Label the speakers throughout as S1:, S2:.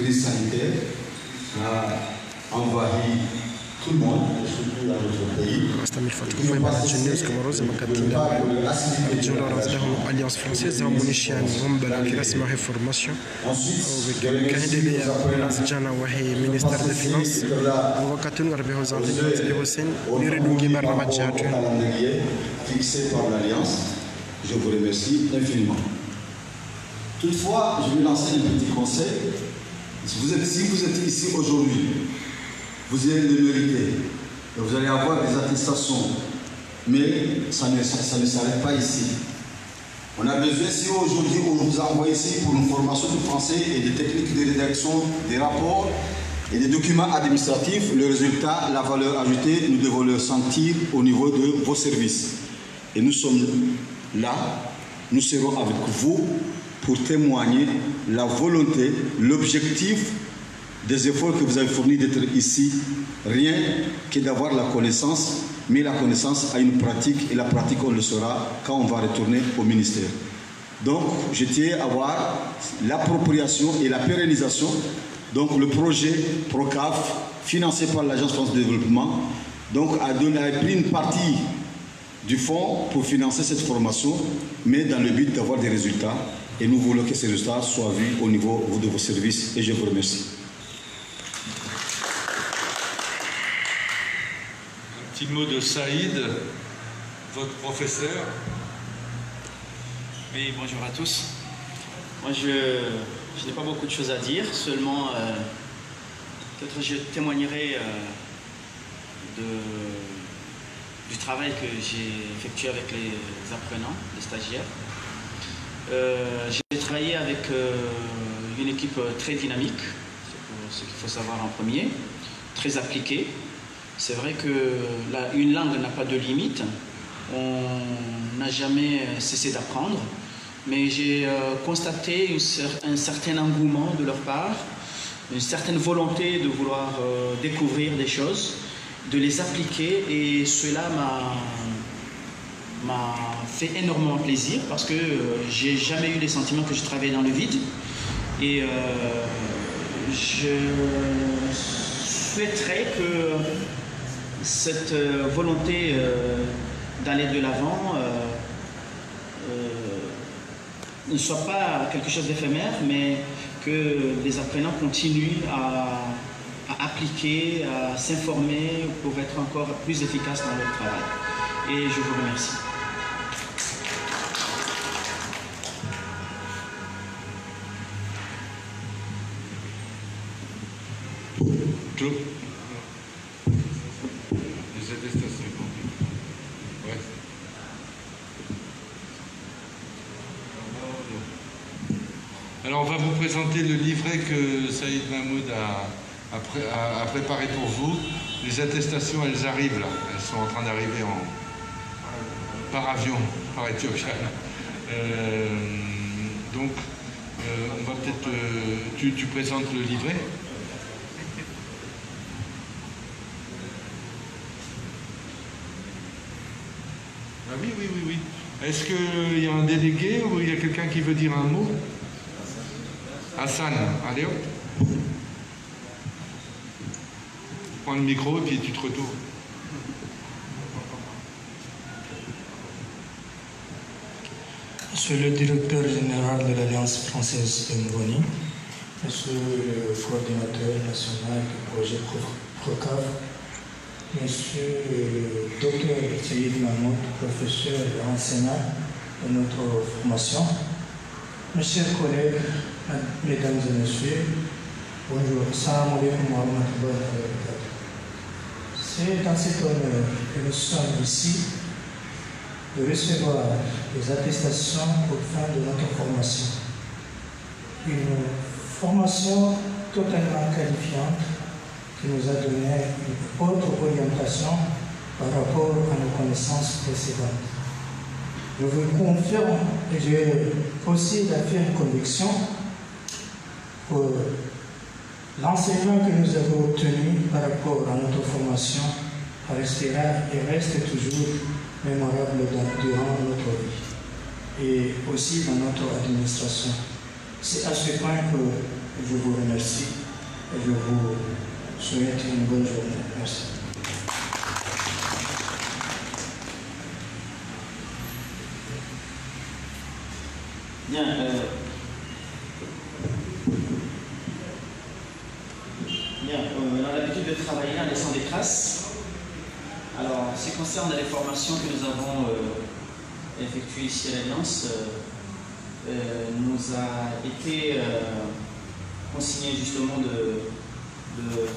S1: crise sanitaire a envahi tout le monde, surtout dans notre pays.
S2: Alliance française hamunisha ngombala kirasma reformation jana wahi ministère des finances wakati ngarbe hozante Hussein niridungi barnamaj jatu
S1: fixé par l'Alliance. Je vous remercie infiniment. Toutefois, je vais lancer un petit conseil. Si vous êtes ici aujourd'hui, vous allez le mériter. Vous allez avoir des attestations. Mais ça ne s'arrête pas ici. On a besoin, si aujourd'hui on vous envoie ici pour une formation de français et des techniques de rédaction des rapports et des documents administratifs, le résultat, la valeur ajoutée, nous devons le sentir au niveau de vos services. Et nous sommes là, nous serons avec vous pour témoigner la volonté, l'objectif des efforts que vous avez fournis d'être ici, rien que d'avoir la connaissance, mais la connaissance a une pratique et la pratique on le saura quand on va retourner au ministère. Donc je tiens à voir l'appropriation et la pérennisation, donc le projet PROCAF financé par l'Agence France de Développement, donc a pris une partie du fonds pour financer cette formation, mais dans le but d'avoir des résultats. Et nous voulons que ces résultats soient vus au niveau de vos services. Et je vous remercie.
S3: Un petit mot de Saïd, votre professeur.
S4: Oui, bonjour à tous. Moi, je n'ai pas beaucoup de choses à dire, seulement peut-être je témoignerai du travail que j'ai effectué avec les apprenants, les stagiaires. J'ai travaillé avec une équipe très dynamique, c'est ce qu'il faut savoir en premier, très appliquée. C'est vrai qu'une langue n'a pas de limite, on n'a jamais cessé d'apprendre, mais j'ai constaté un certain engouement de leur part, une certaine volonté de vouloir découvrir des choses, de les appliquer, et cela m'a fait énormément plaisir parce que j'ai jamais eu le sentiment que je travaillais dans le vide, et je souhaiterais que cette volonté d'aller de l'avant ne soit pas quelque chose d'éphémère, mais que les apprenants continuent à appliquer, à s'informer pour être encore plus efficaces dans leur travail. Et je vous remercie.
S3: Claude. Les attestations. Ouais. Alors on va vous présenter le livret que Saïd Mahmoud a préparé pour vous. Les attestations, elles arrivent là. Elles sont en train d'arriver par avion, par Éthiopie. Donc, on va peut-être... tu présentes le livret. Ah oui, oui, oui, oui. Est-ce qu'il y a un délégué ou il y a quelqu'un qui veut dire un mot? Hassan, allez hop. Prends le micro et puis tu te retournes.
S5: Monsieur le directeur général de l'Alliance française de Moroni, Monsieur le coordinateur national du projet PROCAF, Monsieur le docteur Saïd Mahmoud, professeur et enseignant de notre formation, mes chers collègues, mesdames et messieurs, bonjour, salam alaikum wa rahmatullahi wa barakatuh. C'est dans cet honneur que nous sommes ici de recevoir les attestations pour fin de notre formation. Une formation totalement qualifiante qui nous a donné une autre orientation par rapport à nos connaissances précédentes. Je vous confirme et j'ai aussi la ferme conviction que l'enseignement que nous avons obtenu par rapport à notre formation restera et reste toujours mémorable durant notre vie et aussi dans notre administration. C'est à ce point que Je vous remercie et je vous souhaite une bonne journée. Merci.
S4: Bien, on a l'habitude de travailler en laissant des traces. Alors, ce qui concerne les formations que nous avons effectuées ici à l'Alliance, nous a été consigné justement de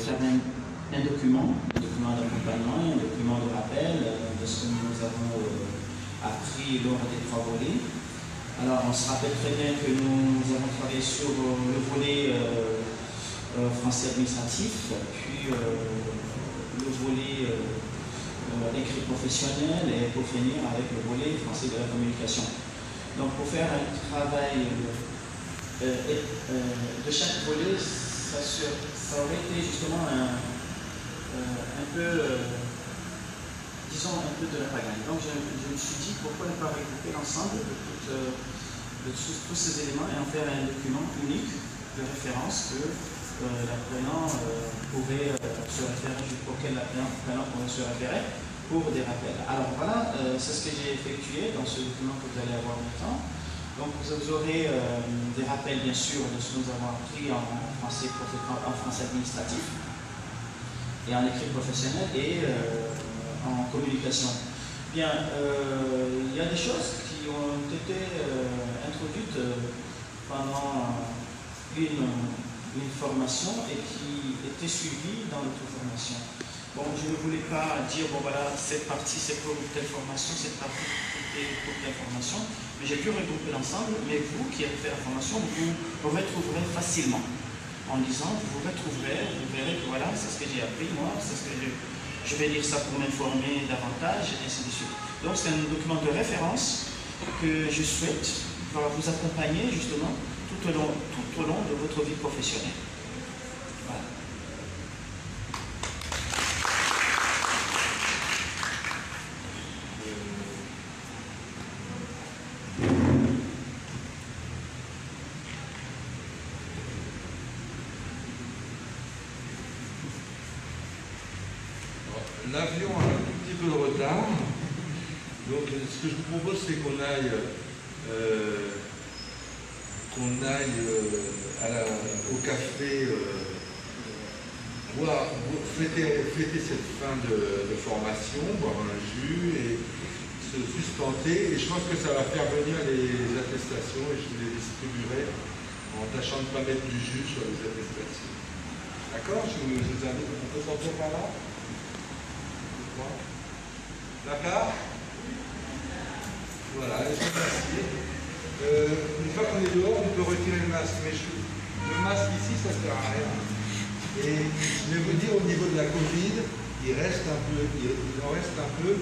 S4: faire un document d'accompagnement, un document de rappel de ce que nous avons appris lors des 3 volets. Alors, on se rappelle très bien que nous avons travaillé sur le volet français administratif, puis le volet écrit professionnel et pour finir avec le volet français de la communication. Donc, pour faire un travail de chaque volet, ça aurait été justement un peu, disons, un peu de la pagaille. Donc, je me suis dit, pourquoi ne pas regrouper l'ensemble de tous ces éléments et en faire un document unique de référence que l'apprenant pourrait se référer, auquel l'apprenant pourrait se référer pour des rappels. Alors voilà, c'est ce que j'ai effectué dans ce document que vous allez avoir maintenant. Donc vous aurez des rappels bien sûr de ce que nous avons appris en français administratif et en écrit professionnel et en communication. Bien, il y a des choses qui ont été introduites pendant une formation et qui étaient suivies dans notre formation. Bon, je ne voulais pas dire, bon voilà, cette partie c'est pour telle formation, cette partie c'est pour telle formation, mais j'ai pu regrouper l'ensemble, mais vous qui avez fait la formation, vous retrouverez facilement. En lisant, vous retrouverez, vous verrez que voilà, c'est ce que j'ai appris, moi, c'est ce que je vais lire ça pour m'informer davantage, et ainsi de suite. Donc c'est un document de référence que je souhaite vous accompagner justement tout au long de votre vie professionnelle. Voilà.
S3: L'avion a un tout petit peu de retard, donc ce que je vous propose c'est qu'on aille au café fêter cette fin de formation, boire un jus et se sustenter. Et je pense que ça va faire venir les attestations et je les distribuerai en tâchant de ne pas mettre du jus sur les attestations. D'accord? Je vous invite, on peut sortir par là? D'accord? Voilà, je vous remercie. Une fois qu'on est dehors, on peut retirer le masque. Mais le masque ici, ça ne sert à rien. Et je vais vous dire, au niveau de la Covid, il en reste un peu.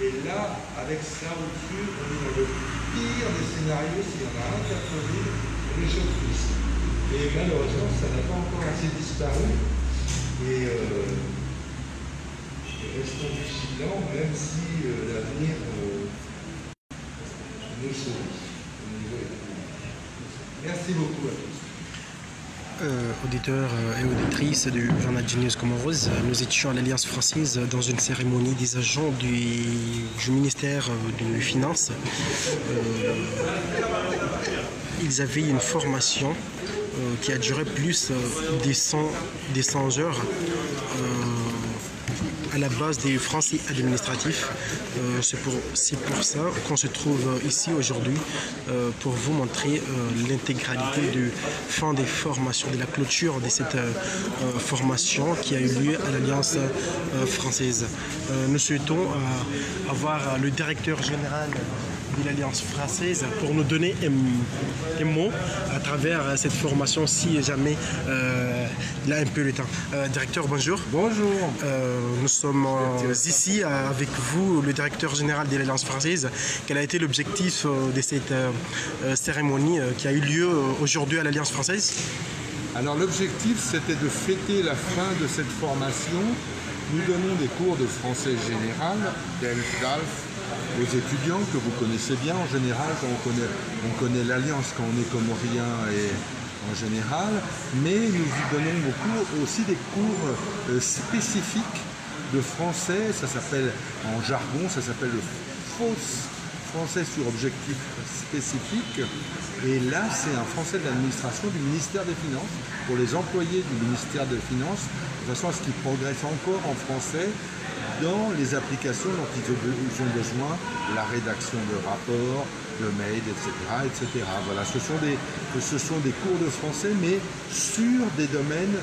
S3: Et là, avec ça au-dessus, on est dans le pire des scénarios. S'il y en a un qui a Covid, les choses plus. Et malheureusement, ça n'a pas encore assez disparu. Et restons vigilants, même si l'avenir nous sourit. Merci beaucoup à tous.
S2: Auditeurs et auditrices du journal Genius Comoros, nous étions à l'Alliance française dans une cérémonie des agents du ministère des Finances. Ils avaient une formation qui a duré plus des 100 heures à la base des français administratifs. C'est pour ça qu'on se trouve ici aujourd'hui pour vous montrer l'intégralité du fin des formations, de la clôture de cette formation qui a eu lieu à l'Alliance française. Nous souhaitons avoir le directeur général de l'Alliance française pour nous donner un mot à travers cette formation si jamais il a un peu le temps. Directeur, bonjour.
S6: Bonjour.
S2: Nous sommes ici avec vous, le directeur général de l'Alliance française. Quel a été l'objectif de cette cérémonie qui a eu lieu aujourd'hui à l'Alliance française?
S6: Alors l'objectif, c'était de fêter la fin de cette formation. Nous donnons des cours de français général, d'ELF, aux étudiants que vous connaissez bien en général. Quand on connaît l'Alliance, quand on est comorien et en général, mais nous donnons beaucoup aussi des cours spécifiques de français. Ça s'appelle, en jargon, ça s'appelle le français sur objectif spécifique. Et là, c'est un français de l'administration du ministère des Finances, pour les employés du ministère des Finances, de façon à ce qu'ils progressent encore en français dans les applications dont ils ont besoin, la rédaction de rapports, de mails, etc. etc. Voilà, ce sont des cours de français, mais sur des domaines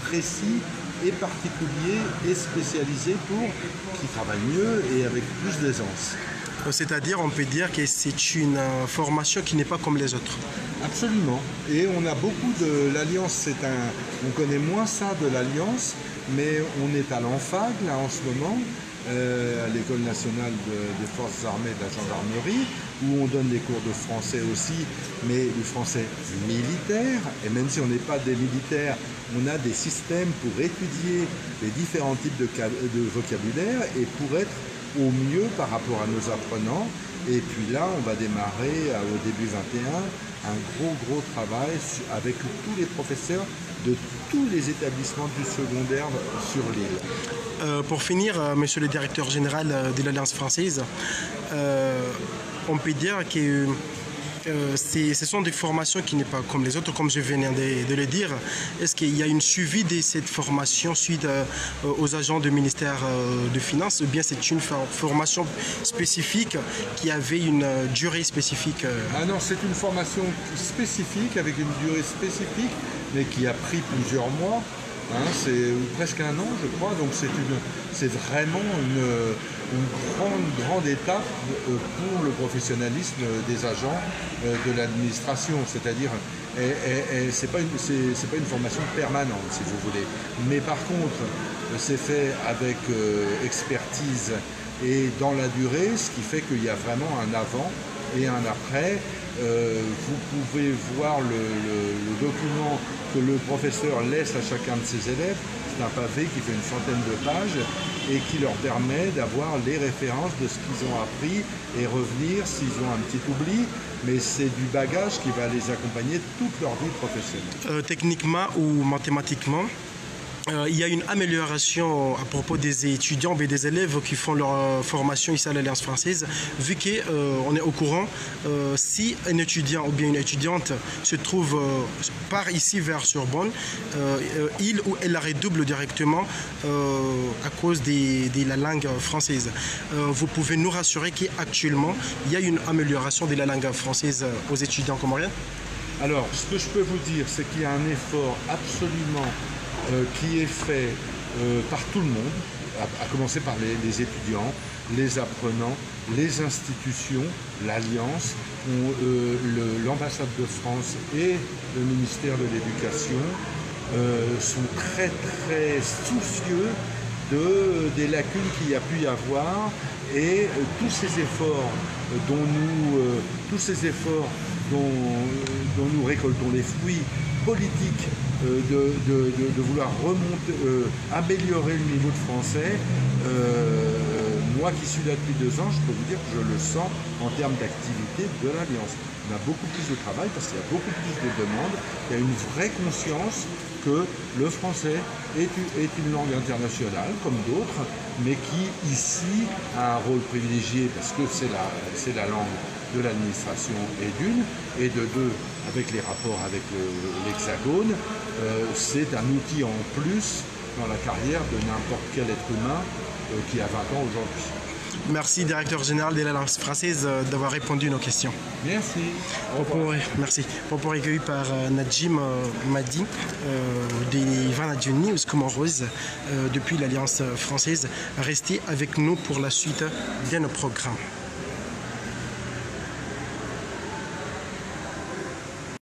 S6: précis et particuliers et spécialisés pour qui travaillent mieux et avec plus d'aisance.
S2: C'est-à-dire, on peut dire que c'est une formation qui n'est pas comme les autres.
S6: Absolument. Et on a beaucoup de l'Alliance, on connaît moins ça de l'Alliance, mais on est à l'ENFAG là en ce moment, à l'École nationale des forces armées de la gendarmerie, où on donne des cours de français aussi, mais du français militaire. Et même si on n'est pas des militaires, on a des systèmes pour étudier les différents types de vocabulaire et pour être au mieux par rapport à nos apprenants. Et puis là, on va démarrer au début 21 un gros travail avec tous les professeurs de tous les établissements du secondaire sur l'île.
S2: Pour finir, monsieur le directeur général de l'Alliance française, on peut dire que ce sont des formations qui n'est pas comme les autres, comme je venais de le dire. Est-ce qu'il y a une suivi de cette formation suite aux agents du ministère de Finances, ou bien c'est une formation spécifique qui avait une durée spécifique?
S6: Ah non, c'est une formation spécifique avec une durée spécifique, mais qui a pris plusieurs mois. Hein, c'est presque un an, je crois, donc c'est vraiment une grande étape pour le professionnalisme des agents de l'administration. C'est-à-dire, c'est pas une formation permanente, si vous voulez. Mais par contre, c'est fait avec expertise et dans la durée, ce qui fait qu'il y a vraiment un avant et un après. Vous pouvez voir le document que le professeur laisse à chacun de ses élèves. C'est un pavé qui fait une centaine de pages et qui leur permet d'avoir les références de ce qu'ils ont appris et revenir s'ils ont un petit oubli. Mais c'est du bagage qui va les accompagner toute leur vie professionnelle.
S2: Techniquement ou mathématiquement, il y a une amélioration à propos des étudiants et des élèves qui font leur formation ici à l'Alliance française, vu qu'on est au courant, si un étudiant ou bien une étudiante se trouve par ici vers Sorbonne, il ou elle la redouble directement à cause de la langue française. Vous pouvez nous rassurer qu'actuellement, il y a une amélioration de la langue française aux étudiants comoriens?
S6: Alors, ce que je peux vous dire, c'est qu'il y a un effort absolument qui est fait par tout le monde, à commencer par les étudiants, les apprenants, les institutions, l'Alliance, l'ambassade de France et le ministère de l'Éducation sont très soucieux des lacunes qu'il y a pu y avoir et tous ces efforts dont nous récoltons les fruits politiques de vouloir remonter, améliorer le niveau de français. Moi qui suis là depuis 2 ans, je peux vous dire que je le sens en termes d'activité de l'Alliance. On a beaucoup plus de travail parce qu'il y a beaucoup plus de demandes. Il y a une vraie conscience que le français est une langue internationale comme d'autres, mais qui ici a un rôle privilégié parce que c'est la langue de l'administration et de deux, avec les rapports avec l'Hexagone, c'est un outil en plus dans la carrière de n'importe quel être humain qui a 20 ans aujourd'hui.
S2: Merci, directeur général de l'Alliance française, d'avoir répondu à nos questions.
S6: Merci.
S2: Merci. Propos recueillis par Nadjim Madi des Vanadion News Comoros depuis l'Alliance française. Restez avec nous pour la suite de nos programmes.